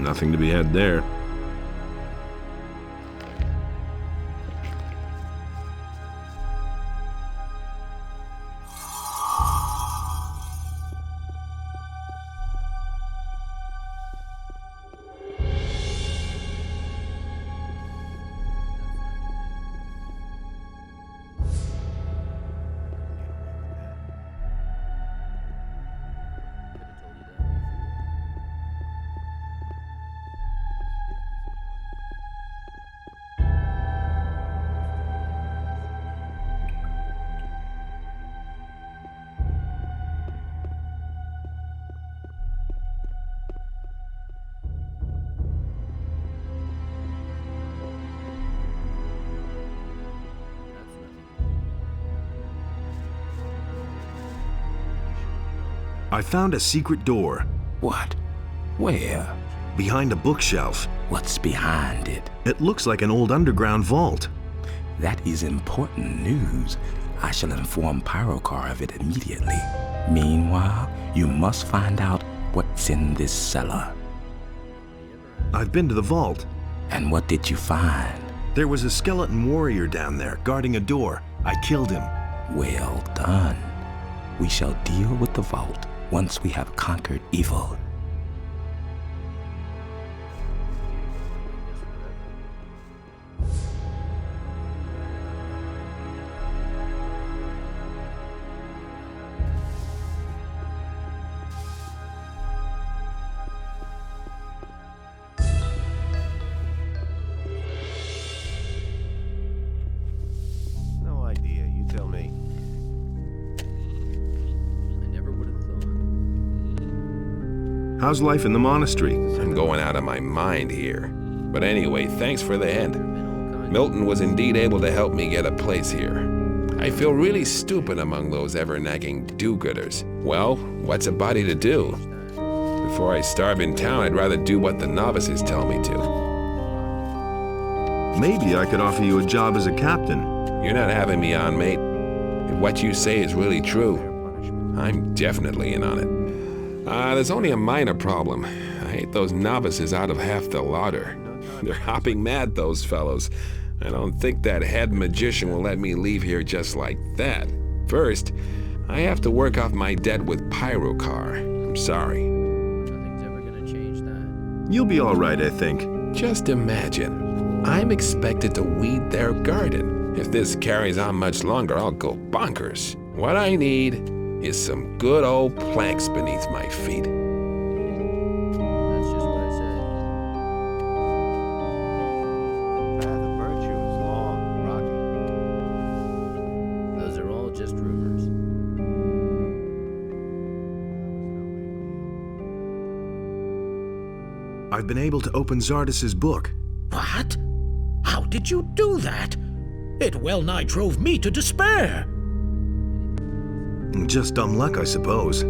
Nothing to be had there. I found a secret door. What? Where? Behind a bookshelf. What's behind it? It looks like an old underground vault. That is important news. I shall inform Pyrocar of it immediately. Meanwhile, you must find out what's in this cellar. I've been to the vault. And what did you find? There was a skeleton warrior down there, guarding a door. I killed him. Well done. We shall deal with the vault once we have conquered evil. No idea, you tell me. How's life in the monastery? I'm going out of my mind here. But anyway, thanks for the hint. Milton was indeed able to help me get a place here. I feel really stupid among those ever-nagging do-gooders. Well, what's a body to do? Before I starve in town, I'd rather do what the novices tell me to. Maybe I could offer you a job as a captain. You're not having me on, mate. If what you say is really true, I'm definitely in on it. There's only a minor problem. I hate those novices out of half the lauder. They're hopping mad, those fellows. I don't think that head magician will let me leave here just like that. First, I have to work off my debt with Pyrocar. I'm sorry. Nothing's ever gonna change that. You'll be all right, I think. Just imagine, I'm expected to weed their garden. If this carries on much longer, I'll go bonkers. What I need is some good old planks beneath my feet. That's just what I said. Path of virtue is long, rocky. Those are all just rumors. I've been able to open Zardas's book. What? How did you do that? It well nigh drove me to despair. Just dumb luck, I suppose.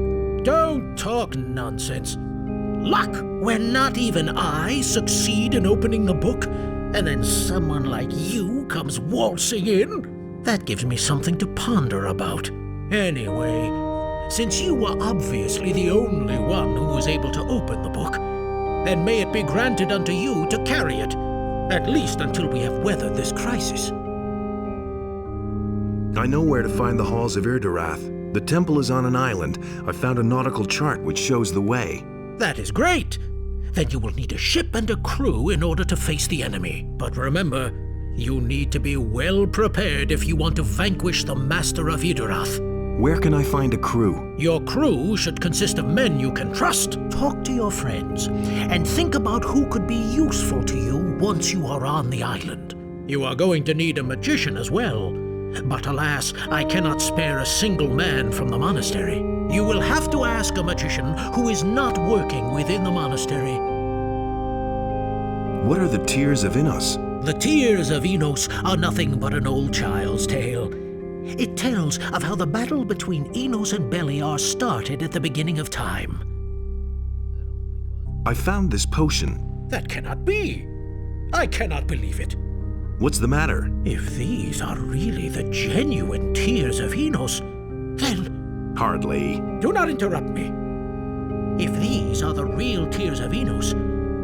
Don't talk nonsense. Luck, when not even I succeed in opening the book, and then someone like you comes waltzing in? That gives me something to ponder about. Anyway, since you were obviously the only one who was able to open the book, then may it be granted unto you to carry it, at least until we have weathered this crisis. I know where to find the halls of Irdorath. The temple is on an island. I found a nautical chart which shows the way. That is great. Then you will need a ship and a crew in order to face the enemy. But remember, you need to be well prepared if you want to vanquish the Master of Irdorath. Where can I find a crew? Your crew should consist of men you can trust. Talk to your friends and think about who could be useful to you once you are on the island. You are going to need a magician as well. But alas, I cannot spare a single man from the monastery. You will have to ask a magician who is not working within the monastery. What are the Tears of Inos? The Tears of Inos are nothing but an old child's tale. It tells of how the battle between Inos and Beliar started at the beginning of time. I found this potion. That cannot be. I cannot believe it. What's the matter? If these are really the genuine Tears of Inos, then... Hardly. Do not interrupt me. If these are the real Tears of Inos,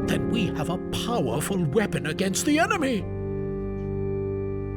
then we have a powerful weapon against the enemy.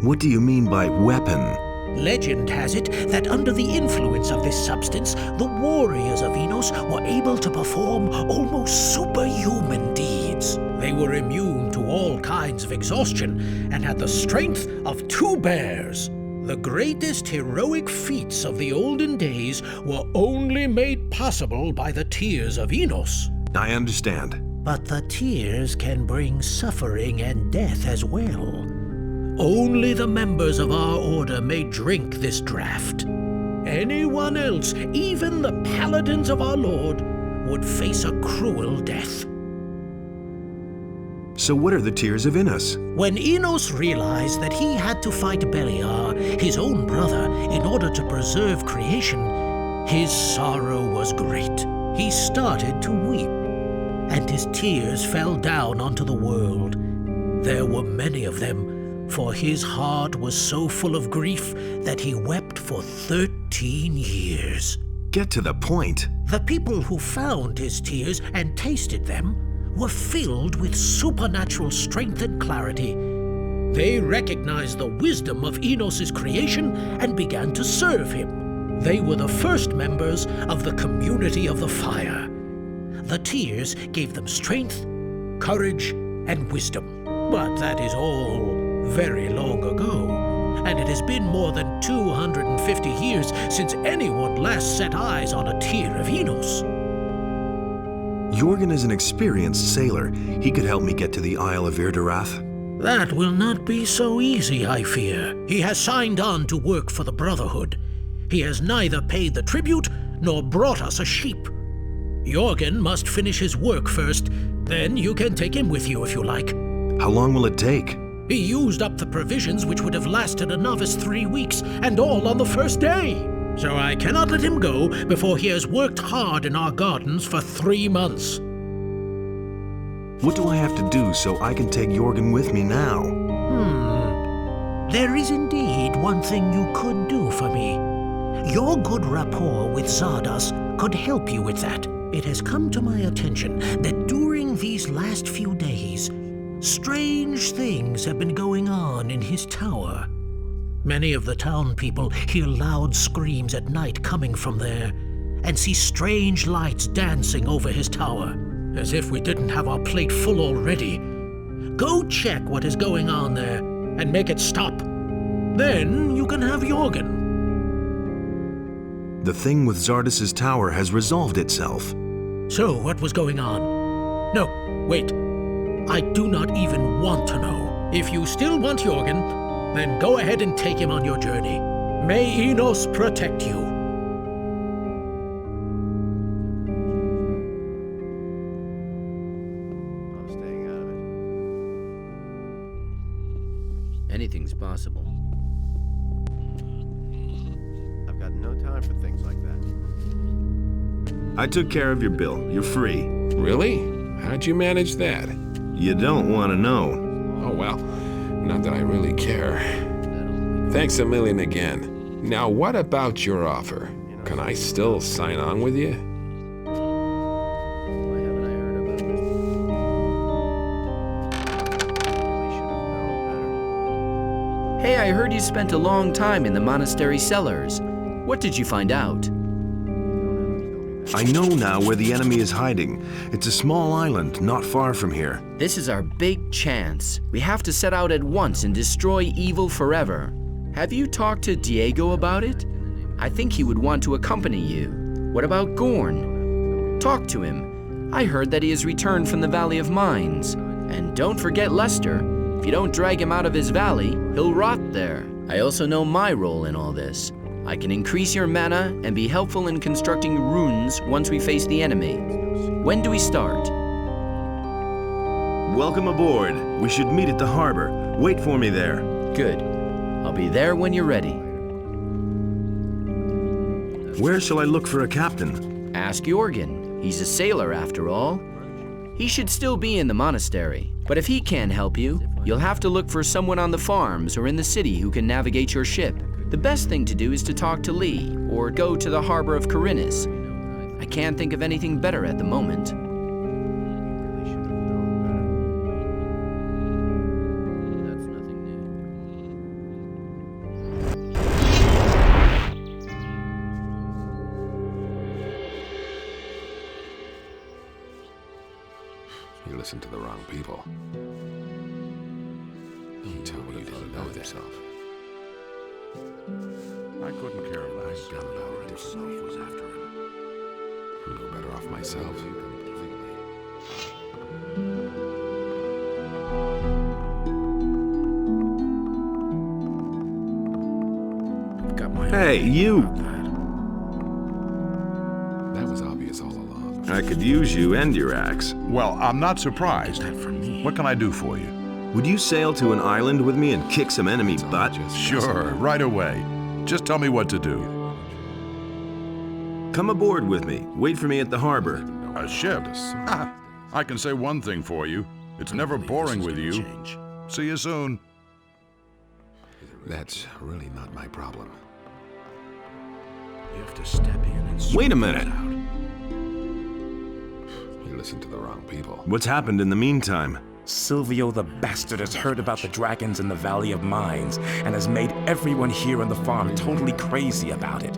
What do you mean by weapon? Legend has it that under the influence of this substance, the warriors of Enos were able to perform almost superhuman deeds. They were immune to all kinds of exhaustion and had the strength of 2 bears. The greatest heroic feats of the olden days were only made possible by the tears of Enos. I understand. But the tears can bring suffering and death as well. Only the members of our order may drink this draught. Anyone else, even the paladins of our lord, would face a cruel death. So what are the tears of Enos? When Enos realized that he had to fight Beliar, his own brother, in order to preserve creation, his sorrow was great. He started to weep, and his tears fell down onto the world. There were many of them, for his heart was so full of grief that he wept for 13 years. Get to the point. The people who found his tears and tasted them were filled with supernatural strength and clarity. They recognized the wisdom of Enos's creation and began to serve him. They were the first members of the community of the fire. The tears gave them strength, courage, and wisdom. But that is all very long ago, and it has been more than 250 years since anyone last set eyes on a tear of Enos. Jorgen is an experienced sailor. He could help me get to the Isle of Irdorath. That will not be so easy, I fear. He has signed on to work for the Brotherhood. He has neither paid the tribute nor brought us a sheep. Jorgen must finish his work first, then you can take him with you if you like. How long will it take? He used up the provisions which would have lasted a novice 3 weeks, and all on the first day. So I cannot let him go before he has worked hard in our gardens for 3 months. What do I have to do so I can take Jorgen with me now? There is indeed one thing you could do for me. Your good rapport with Zardos could help you with that. It has come to my attention that during these last few days, strange things have been going on in his tower. Many of the town people hear loud screams at night coming from there, and see strange lights dancing over his tower, as if we didn't have our plate full already. Go check what is going on there, and make it stop. Then you can have Jorgen. The thing with Zardos' tower has resolved itself. So what was going on? No, wait. I do not even want to know. If you still want Jorgen, then go ahead and take him on your journey. May Enos protect you. I'm staying out of it. Anything's possible. I've got no time for things like that. I took care of your bill. You're free. Really? How'd you manage that? You don't want to know. Oh, well, not that I really care. Thanks a million again. Now, what about your offer? Can I still sign on with you? Why haven't I heard about this? Really should have known better. Hey, I heard you spent a long time in the monastery cellars. What did you find out? I know now where the enemy is hiding. It's a small island not far from here. This is our big chance. We have to set out at once and destroy evil forever. Have you talked to Diego about it? I think he would want to accompany you. What about Gorn? Talk to him. I heard that he has returned from the Valley of Mines. And don't forget Lester. If you don't drag him out of his valley, he'll rot there. I also know my role in all this. I can increase your mana and be helpful in constructing runes once we face the enemy. When do we start? Welcome aboard. We should meet at the harbor. Wait for me there. Good. I'll be there when you're ready. Where shall I look for a captain? Ask Jorgen. He's a sailor after all. He should still be in the monastery. But if he can't help you, you'll have to look for someone on the farms or in the city who can navigate your ship. The best thing to do is to talk to Lee, or go to the harbor of Khorinis. I can't think of anything better at the moment. wrong people. Don't tell me you didn't know that. I couldn't care less. I've got about it differently. Was after him. I'm no better off myself. Got my Hey, you! That was obvious all along. I could use you and your axe. Well, I'm not surprised. that for me. What can I do for you? Would you sail to an island with me and kick some enemy butt? Sure, right away. Just tell me what to do. Come aboard with me. Wait for me at the harbor. A ship? Ah, I can say one thing for you. It's never boring with you. See you soon. That's really not my problem. You have to step in and Wait a minute. You listened to the wrong people. What's happened in the meantime? Silvio the bastard has heard about the dragons in the Valley of Mines and has made everyone here on the farm totally crazy about it.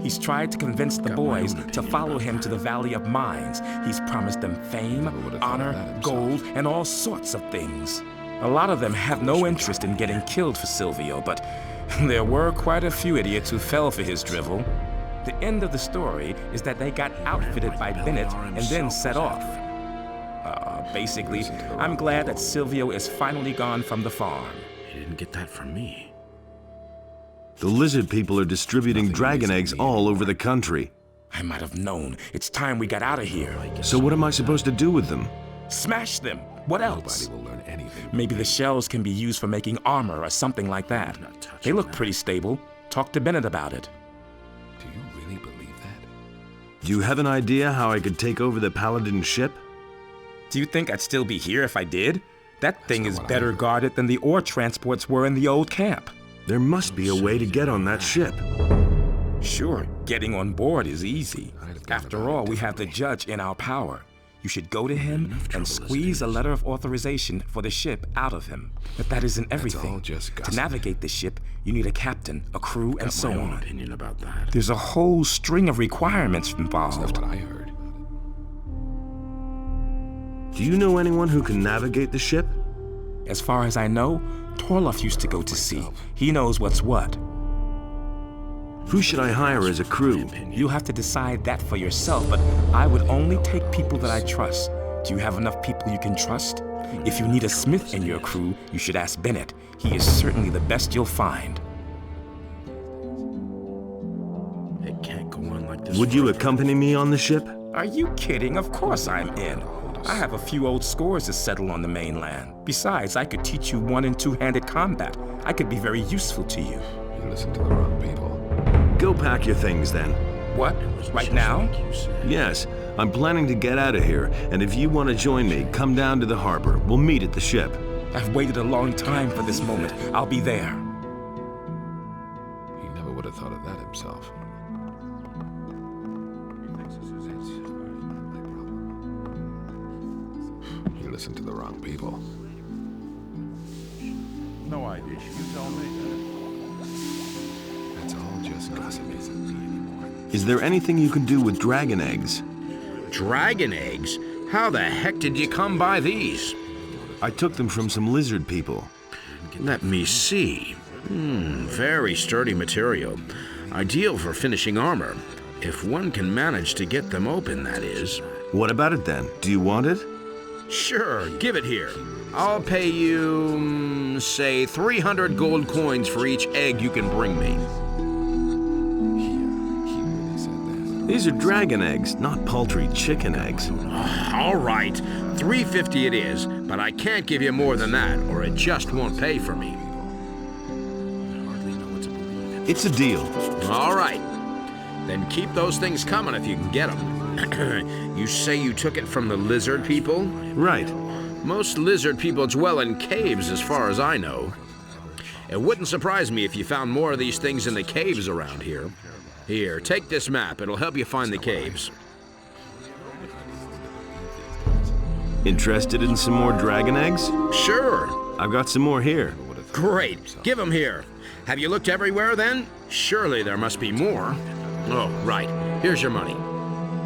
He's tried to convince the boys to follow him to the Valley of Mines. He's promised them fame, honor, gold, and all sorts of things. A lot of them have no interest in getting killed for Silvio, but there were quite a few idiots who fell for his drivel. The end of the story is that they got outfitted by Bennett and then set off. Basically, I'm glad that Silvio is finally gone from the farm. You didn't get that from me. The lizard people are distributing dragon eggs all over the country. I might have known. It's time we got out of here. So what am I supposed to do with them? Smash them. What else? Nobody will learn anything. Maybe the shells can be used for making armor or something like that. They look pretty stable. Talk to Bennett about it. Do you really believe that? Do you have an idea how I could take over the Paladin ship? Do you think I'd still be here if I did? That thing is better guarded than the ore transports were in the old camp. There must be a way to get on that ship. Sure, getting on board is easy. After all, we have the judge in our power. You should go to him and squeeze a letter of authorization for the ship out of him. But that isn't everything. all just To gossip. navigate the ship, you need a captain, a crew, and so My own on. opinion about that. There's a whole string of requirements That's involved. what I heard. Do you know anyone who can navigate the ship? As far as I know, Torloff used to go to sea. He knows what's what. Who should I hire as a crew? You'll have to decide that for yourself, but I would only take people that I trust. Do you have enough people you can trust? If you need a smith in your crew, you should ask Bennett. He is certainly the best you'll find. It can't go on like this. Would you accompany me on the ship? Are you kidding? Of course I'm in. I have a few old scores to settle on the mainland. Besides, I could teach you one- and two-handed combat. I could be very useful to you. You listened to the wrong people. Go pack your things then. What? Right now? Yes, I'm planning to get out of here, and if you want to join me, come down to the harbor. We'll meet at the ship. I've waited a long time for this moment. I'll be there. He never would have thought of that himself. You listened to the wrong people. No idea. You tell me. That's all just gossip. Is there anything you can do with dragon eggs? Dragon eggs? How the heck did you come by these? I took them from some lizard people. Let me see. Very sturdy material. Ideal for finishing armor. If one can manage to get them open, that is. What about it then? Do you want it? Sure, give it here. I'll pay you, say, 300 gold coins for each egg you can bring me. He really said that. These are dragon eggs, not paltry chicken eggs. All right, 350 it is, but I can't give you more than that, or it just won't pay for me. It's a deal. All right. Then keep those things coming if you can get them. You say you took it from the lizard people? Right. Most lizard people dwell in caves, as far as I know. It wouldn't surprise me if you found more of these things in the caves around here. Here, take this map. It'll help you find the caves. Interested in some more dragon eggs? Sure. I've got some more here. Great. Give them here. Have you looked everywhere, then? Surely there must be more. Oh, right. Here's your money.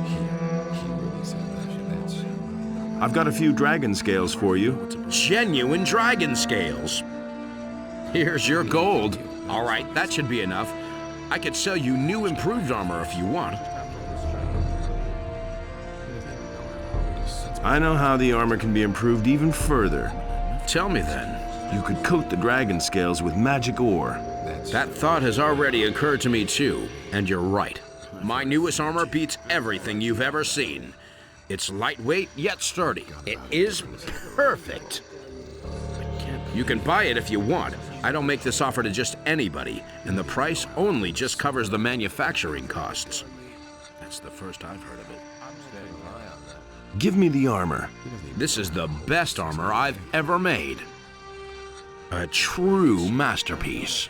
He really said that. I've got a few dragon scales for you. Genuine dragon scales. Here's your gold. All right, that should be enough. I could sell you new improved armor if you want. I know how the armor can be improved even further. Tell me then. You could coat the dragon scales with magic ore. That thought has already occurred to me too, and you're right. My newest armor beats everything you've ever seen. It's lightweight yet sturdy. It is perfect. You can buy it if you want. I don't make this offer to just anybody, and the price only just covers the manufacturing costs. That's the first I've heard of it. Give me the armor. This is the best armor I've ever made. A true masterpiece.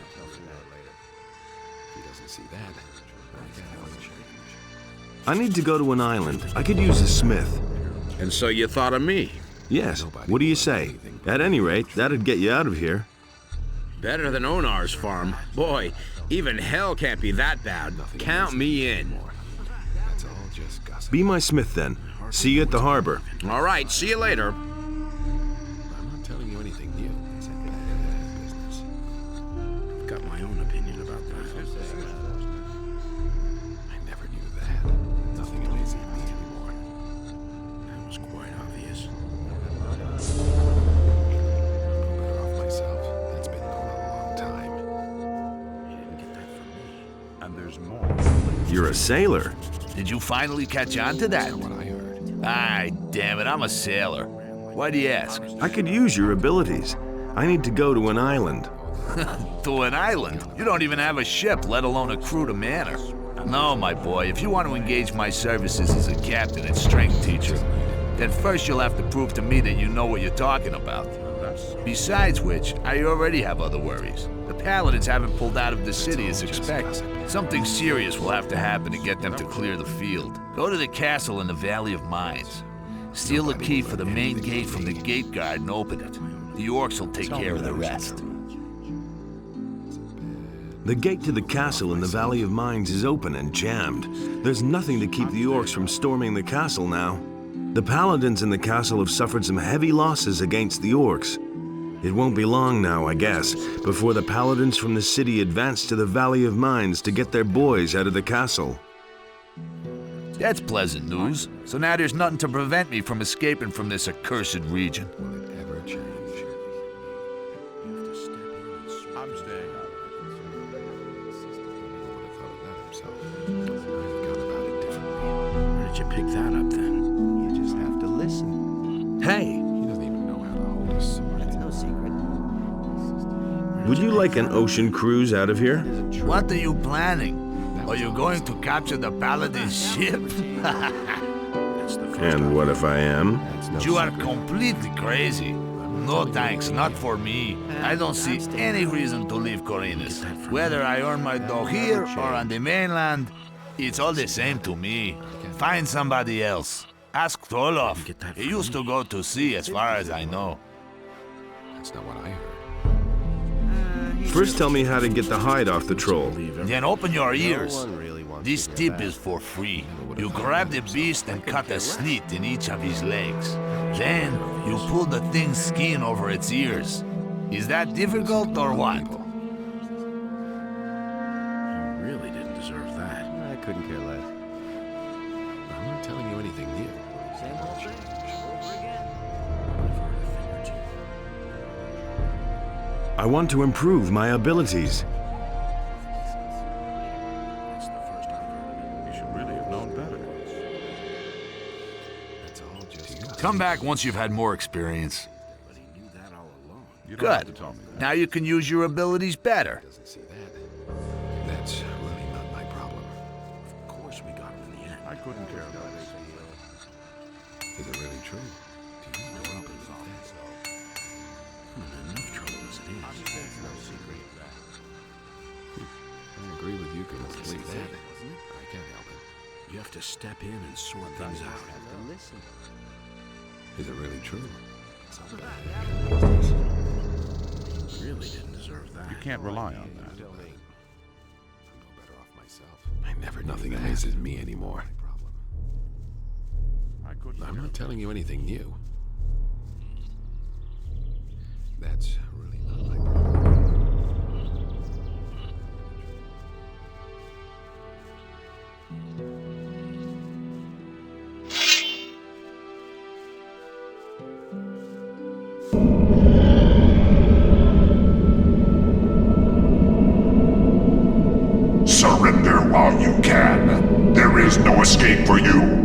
I need to go to an island. I could use a smith. And so you thought of me? Yes. What do you say? At any rate, that'd get you out of here. Better than Onar's farm. Boy, even hell can't be that bad. Count me in. Be my smith then. See you at the harbor. All right, see you later. I'm not telling you anything new. I've got my own opinion about that. I never knew that. Nothing amazes me anymore. That was quite obvious. I'm better off myself. That's been known a long time. You didn't get that from me. And there's more. You're a sailor. Did you finally catch on to that? What I heard. Aye, damn it, I'm a sailor. Why do you ask? I could use your abilities. I need to go to an island. To an island? You don't even have a ship, let alone a crew to man her. No, my boy, if you want to engage my services as a captain and strength teacher, then first you'll have to prove to me that you know what you're talking about. Besides which, I already have other worries. The paladins haven't pulled out of the city as expected. Something serious will have to happen to get them to clear the field. Go to the castle in the Valley of Mines. Steal the key for the main gate from the gate guard and open it. The orcs will take care of the rest. The gate to the castle in the Valley of Mines is open and jammed. There's nothing to keep the orcs from storming the castle now. The paladins in the castle have suffered some heavy losses against the orcs. It won't be long now, I guess, before the paladins from the city advance to the Valley of Mines to get their boys out of the castle. That's pleasant news. So now there's nothing to prevent me from escaping from this accursed region. Will it ever change? I'm staying out of it. Who would have thought of that himself? I've gone about it differently. Where did you pick that up then? You just have to listen. Hey, He doesn't even know how to hold a sword. No secret. Would you like an ocean cruise out of here? What are you planning? Are you going to capture the paladin's ship? that's the first And what if I am? You are completely crazy. No thanks, not for me. I don't see any reason to leave Khorinis. Whether I earn my dough here or on the mainland, it's all the same to me. Find somebody else. Ask Tolof. He used to go to sea as far as I know. That's not what I heard. First tell me how to get the hide off the troll. Then open your ears. No one really wants This to go tip back. is for free. You grab the beast and cut a slit in each of his legs. Then you pull the thing's skin over its ears. Is that difficult or what? You really didn't deserve that. I couldn't care less. I'm not telling you anything new. I want to improve my abilities. That's the first I've heard of it. You should really have known better. That's all just... Come back once you've had more experience. But he knew that all along. You don't have to Good. tell me that. Now you can use your abilities better. Doesn't see that. That's really not my problem. Of course we got him in the end. I couldn't care less. Is it really true? Do you know about that? I'm in enough trouble as it is. No secret. I agree with you completely. I can't help it. You have to step in and sort things out. Listen. Is it really true? You really didn't deserve that. You can't rely on that. I'm no better off myself. Nothing amazes me anymore. I couldn't I'm care not telling you anything new. That's really not my problem. Surrender while you can. There is no escape for you.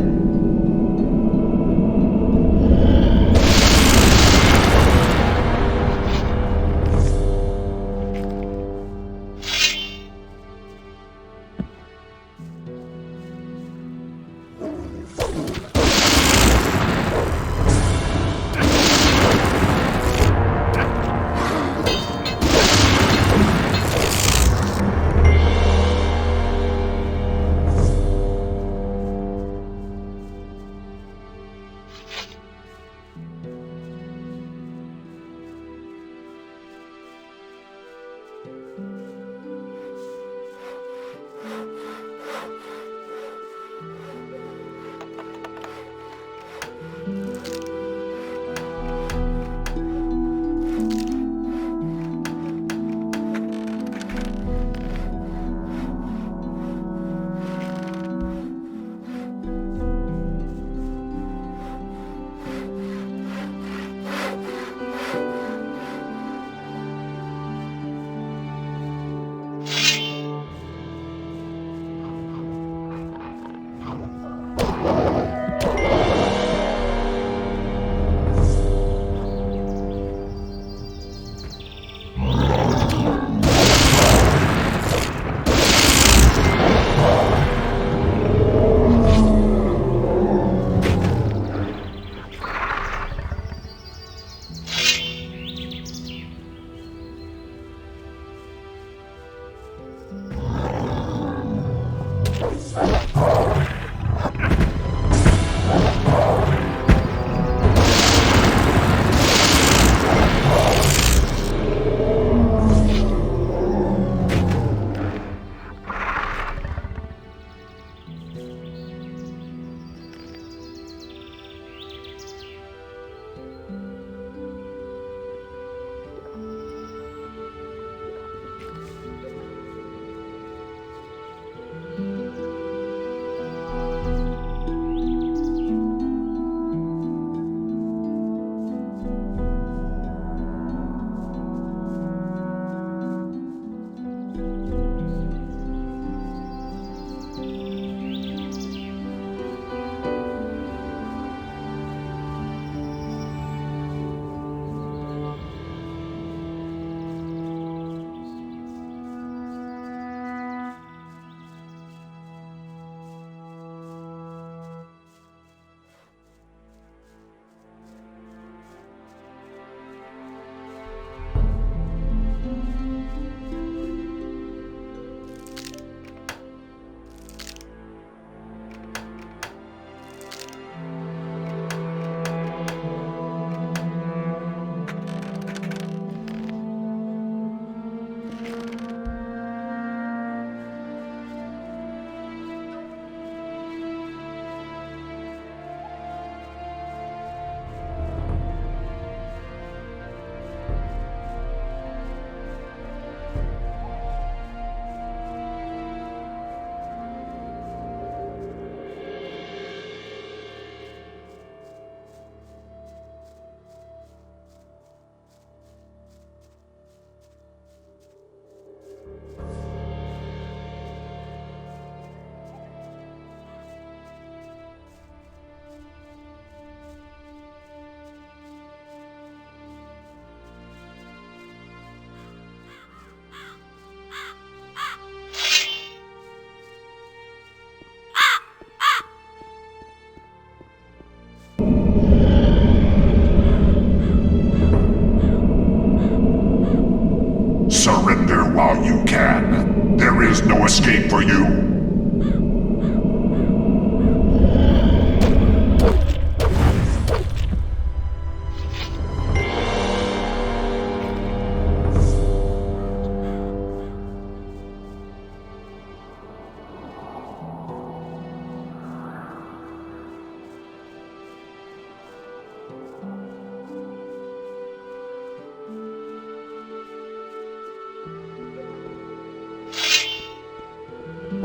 Surrender while you can. There is no escape for you.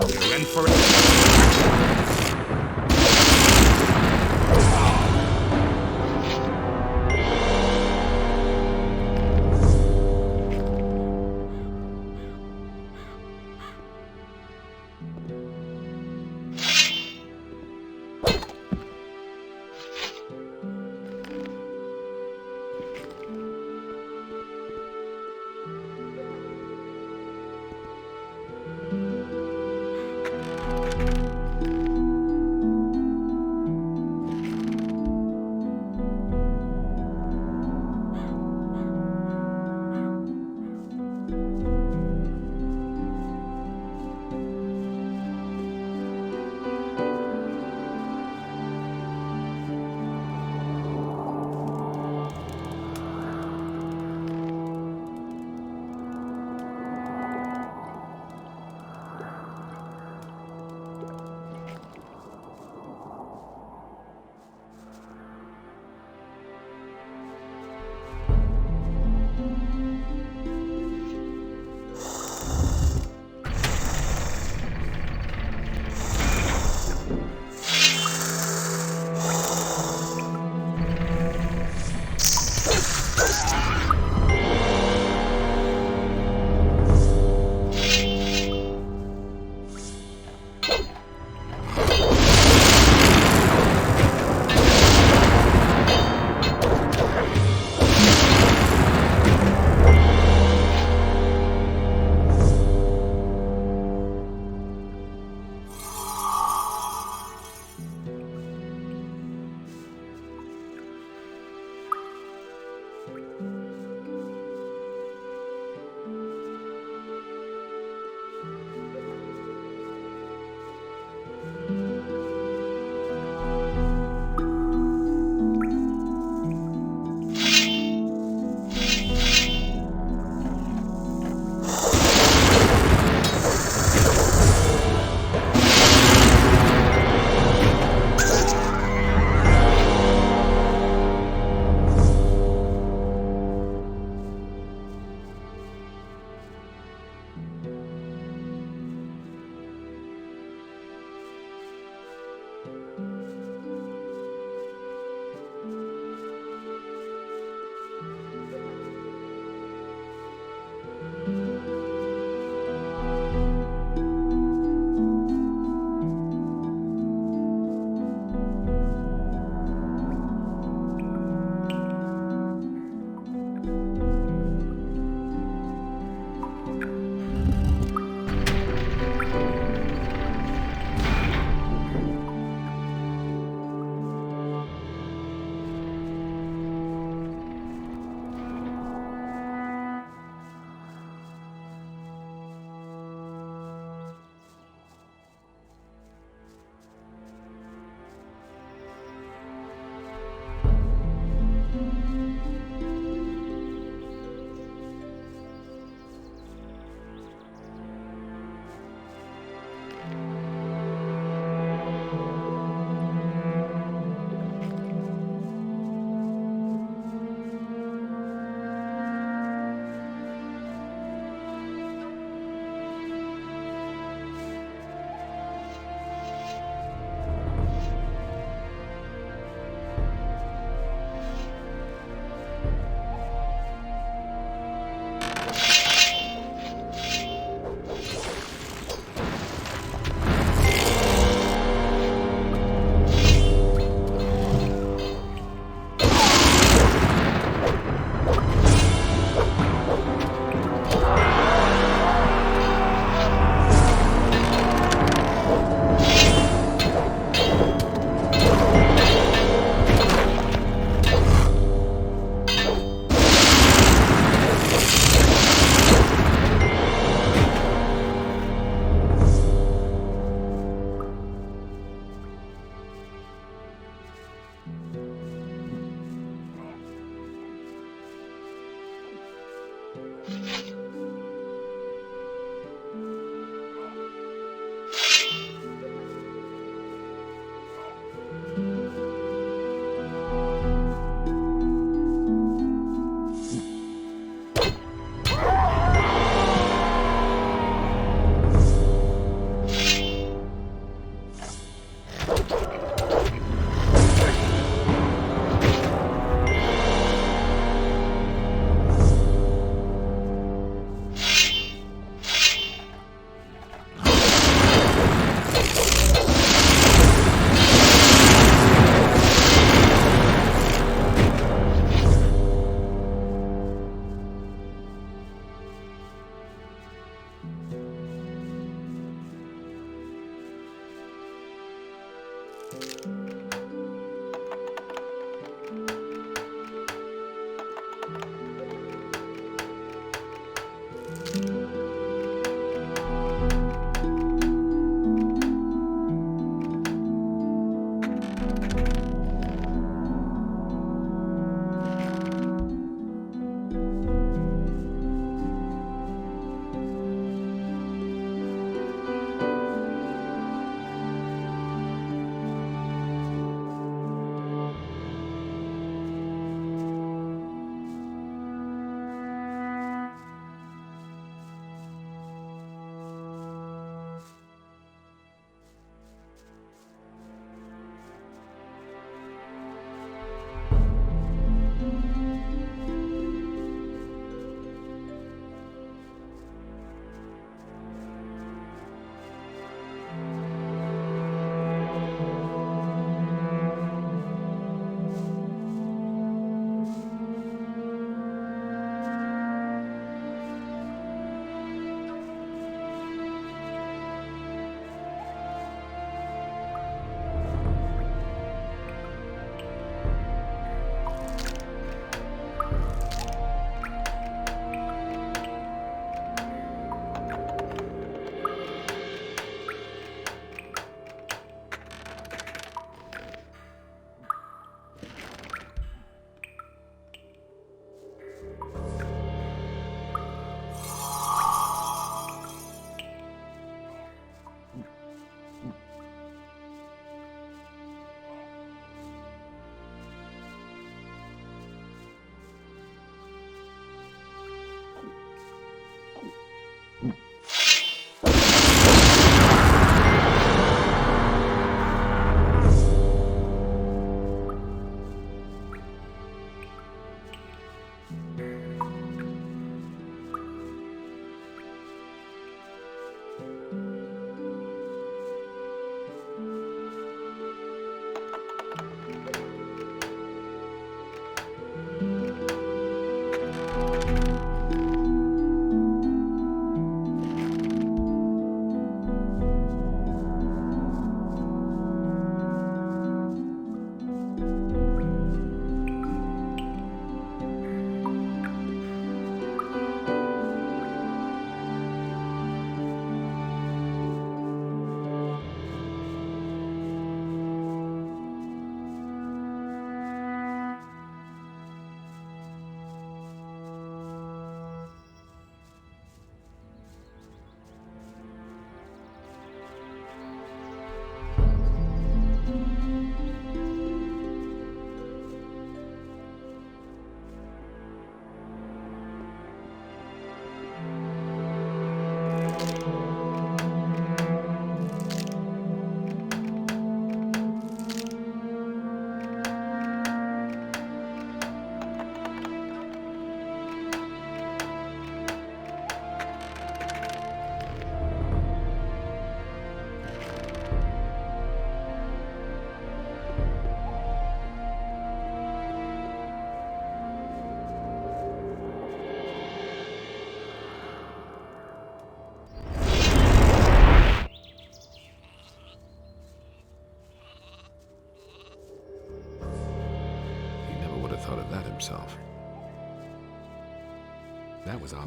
You're in for it.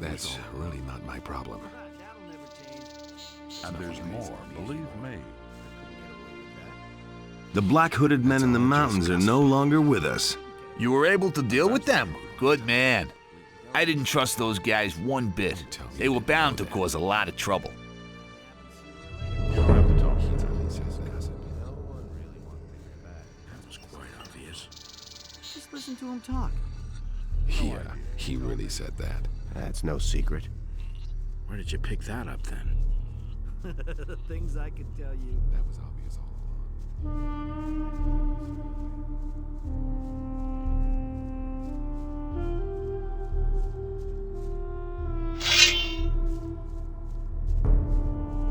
That's really not my problem. And there's more, believe me. The black-hooded men in the mountains are no longer with us. You were able to deal with them? Good man. I didn't trust those guys one bit. They were bound to cause a lot of trouble. You don't have to talk. That was quite obvious. Just listen to him talk. Yeah, he really said that. That's no secret. Where did you pick that up then? The things I could tell you. That was obvious all along.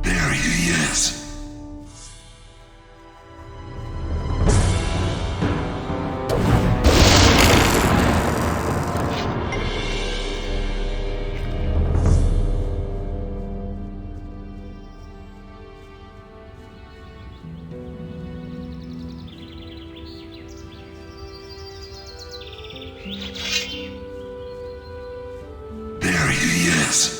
There he is. There he is.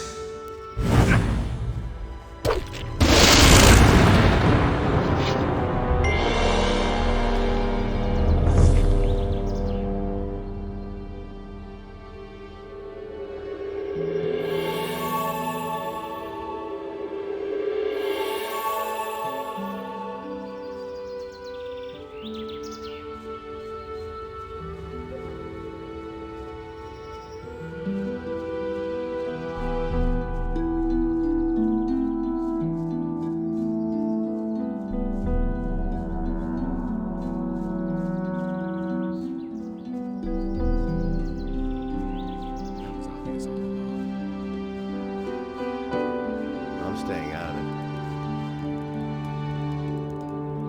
I'm staying out of it.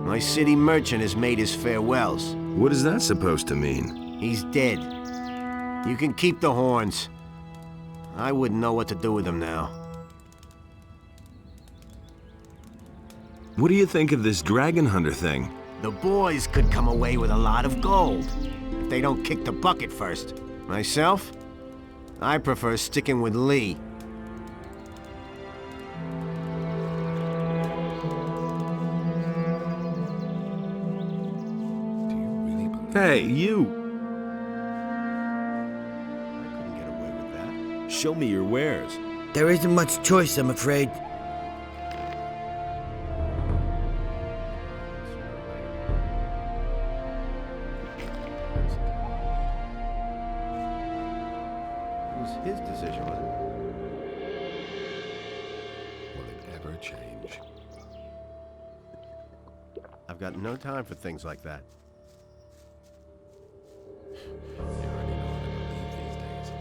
My city merchant has made his farewells. What is that supposed to mean? He's dead. You can keep the horns. I wouldn't know what to do with them now. What do you think of this dragon hunter thing? The boys could come away with a lot of gold, if they don't kick the bucket first. Myself? I prefer sticking with Lee. Hey, you! I couldn't get away with that. Show me your wares. There isn't much choice, I'm afraid. It was his decision, wasn't Will it ever change? it? I've got no time for things like that. You already know what I believe these days.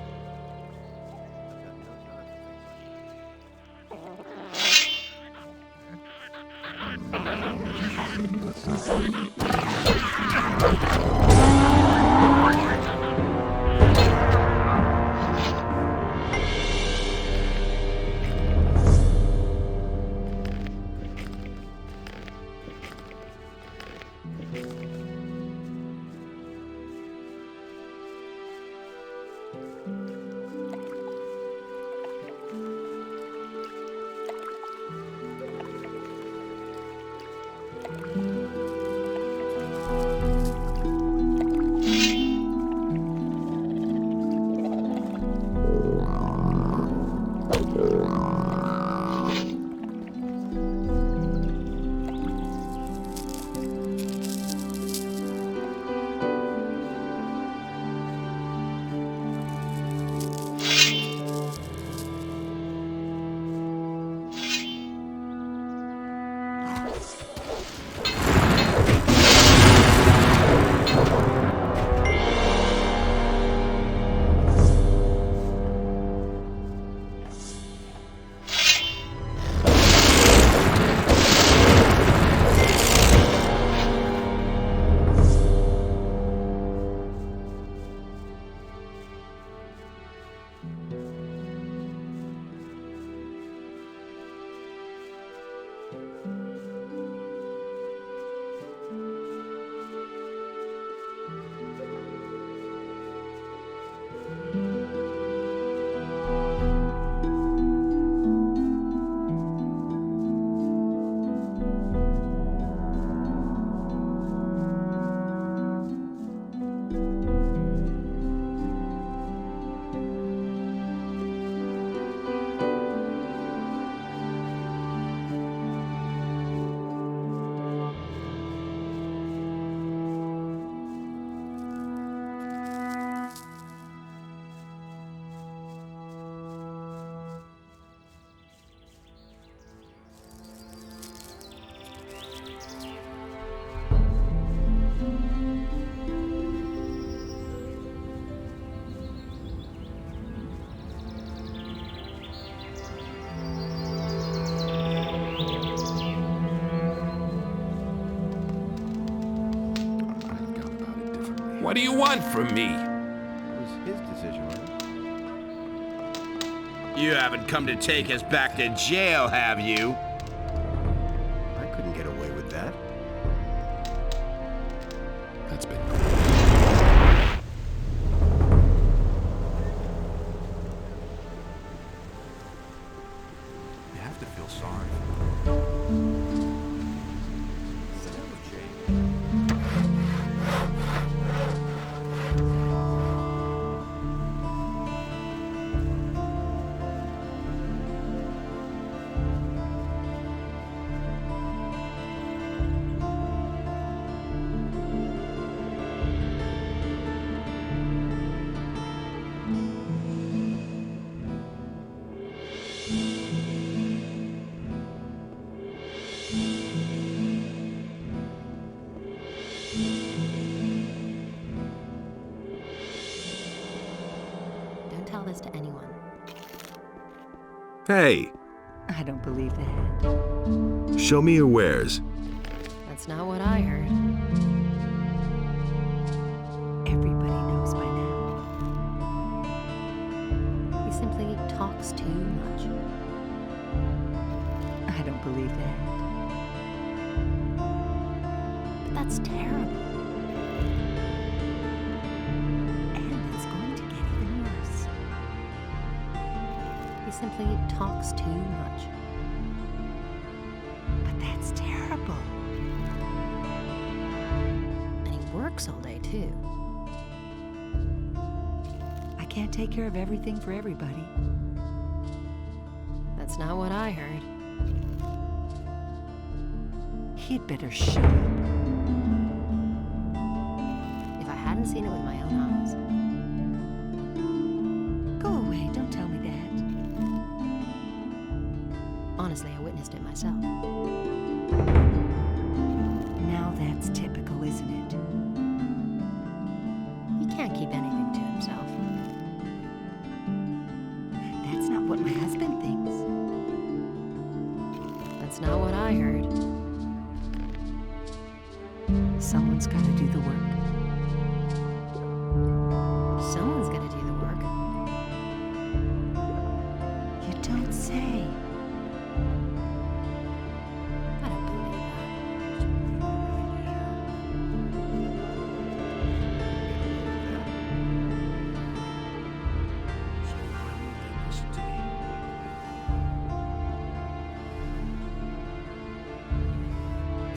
What do you want from me? It was his decision, right? You haven't come to take us back to jail, have you? I couldn't get away with that. That's been... You have to feel sorry. Don't tell this to anyone. Hey, I don't believe that. show me your wares. That's not what I heard. Everybody knows by now. He simply talks too much. I don't believe that. But that's terrible. And it's going to get even worse. He simply talks too much. But that's terrible. And he works all day, too. I can't take care of everything for everybody. That's not what I heard. He'd better shut up. If I hadn't seen it with my own eyes. Go away, don't tell me that. Honestly, I witnessed it myself. Now that's typical, isn't it? He can't keep anything to himself. That's not what my husband thinks. That's not what I heard. Someone's got to do the work. Someone's gonna do the work. You don't say. I don't believe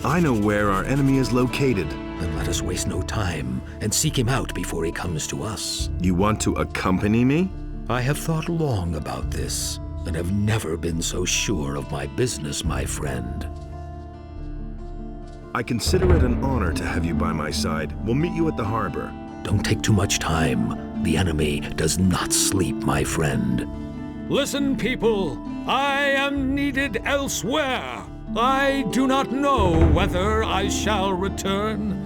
I know where our enemy is located. Then let us waste no time and seek him out before he comes to us. You want to accompany me? I have thought long about this and have never been so sure of my business, my friend. I consider it an honor to have you by my side. We'll meet you at the harbor. Don't take too much time. The enemy does not sleep, my friend. Listen, people, I am needed elsewhere. I do not know whether I shall return.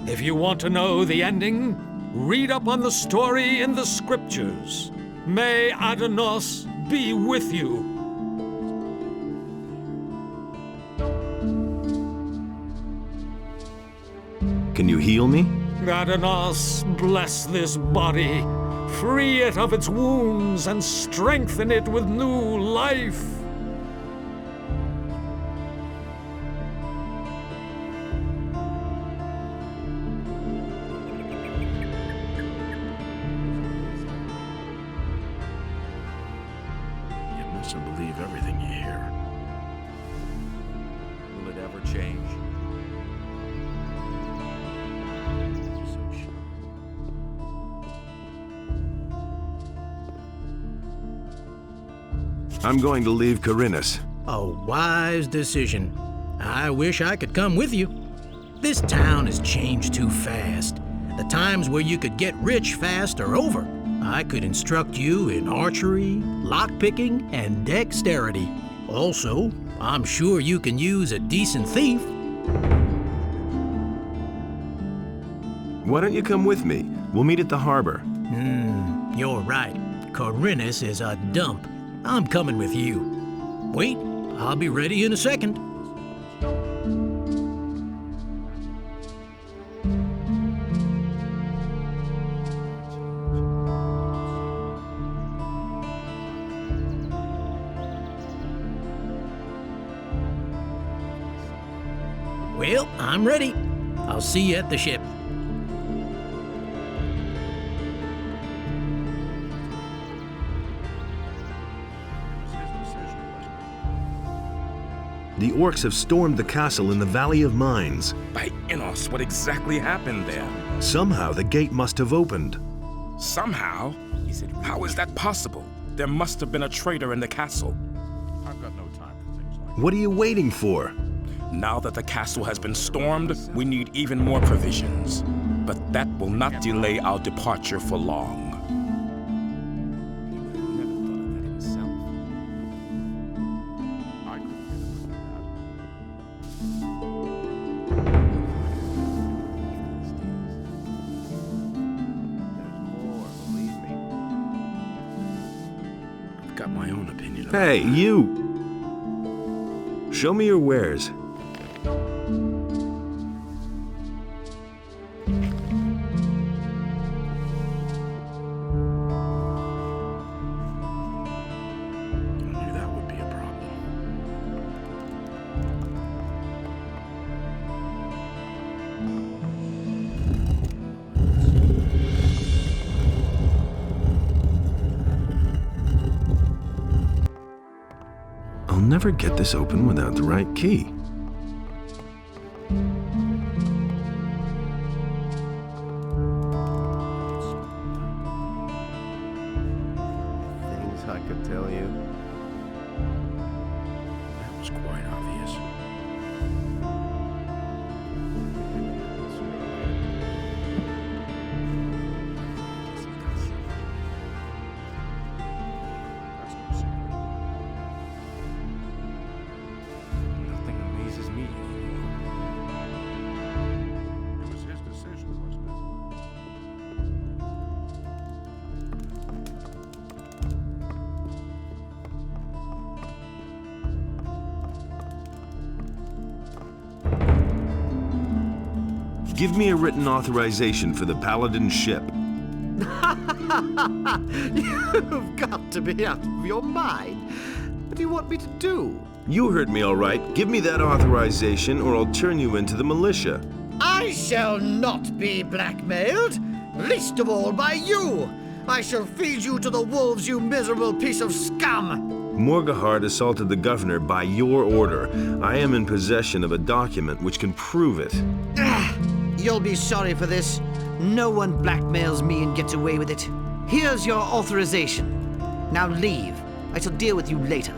If you want to know the ending, read up on the story in the scriptures. May Adonos be with you. Can you heal me? Adonos, bless this body, free it of its wounds, and strengthen it with new life. You mustn't believe everything you hear. Will it ever change? I'm going to leave Khorinis. A wise decision. I wish I could come with you. This town has changed too fast. The times where you could get rich fast are over. I could instruct you in archery, lockpicking, and dexterity. Also, I'm sure you can use a decent thief. Why don't you come with me? We'll meet at the harbor. You're right. Khorinis is a dump. I'm coming with you. Wait, I'll be ready in a second. Well, I'm ready. I'll see you at the ship. The orcs have stormed the castle in the Valley of Mines. By Innos, what exactly happened there? Somehow the gate must have opened. Somehow? How is that possible? There must have been a traitor in the castle. I've got no time for things like What are you waiting for? Now that the castle has been stormed, we need even more provisions. But that will not delay our departure for long. Got my own opinion. Hey, you! Show me your wares. I knew that would be a problem. I'll never get this open without the right key. Things I could tell you. That was quite obvious. Nothing amazes me anymore. it was his decision, wasn't it? Give me a written authorization for the Paladin ship. You've got to be out of your mind. What do you want me to do? You heard me all right. Give me that authorization or I'll turn you into the militia. I shall not be blackmailed, least of all by you. I shall feed you to the wolves, you miserable piece of scum. Morgahard assaulted the governor by your order. I am in possession of a document which can prove it. You'll be sorry for this. No one blackmails me and gets away with it. Here's your authorization. Now leave. I shall deal with you later.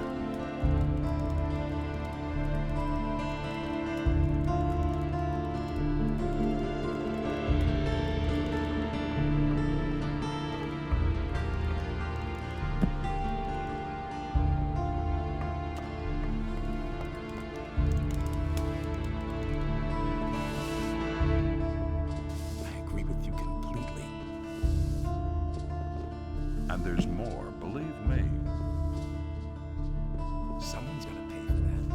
And there's more, believe me. Someone's gonna pay for that.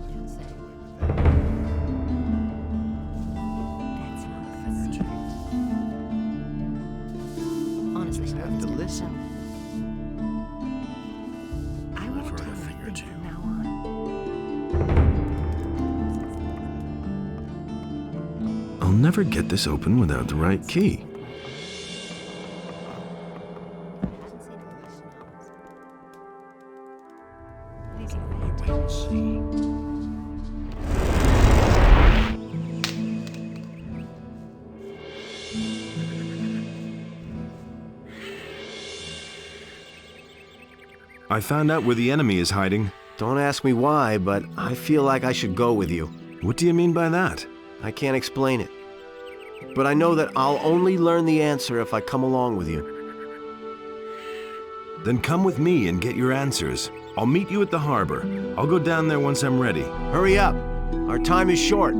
Can't say. That's not a secret. Honestly, Just have to listen. I won't I've heard tell a thing or anything two. from now on. I'll never get this open without the right key. I found out where the enemy is hiding. Don't ask me why, but I feel like I should go with you. What do you mean by that? I can't explain it. But I know that I'll only learn the answer if I come along with you. Then come with me and get your answers. I'll meet you at the harbor. I'll go down there once I'm ready. Hurry up. Our time is short.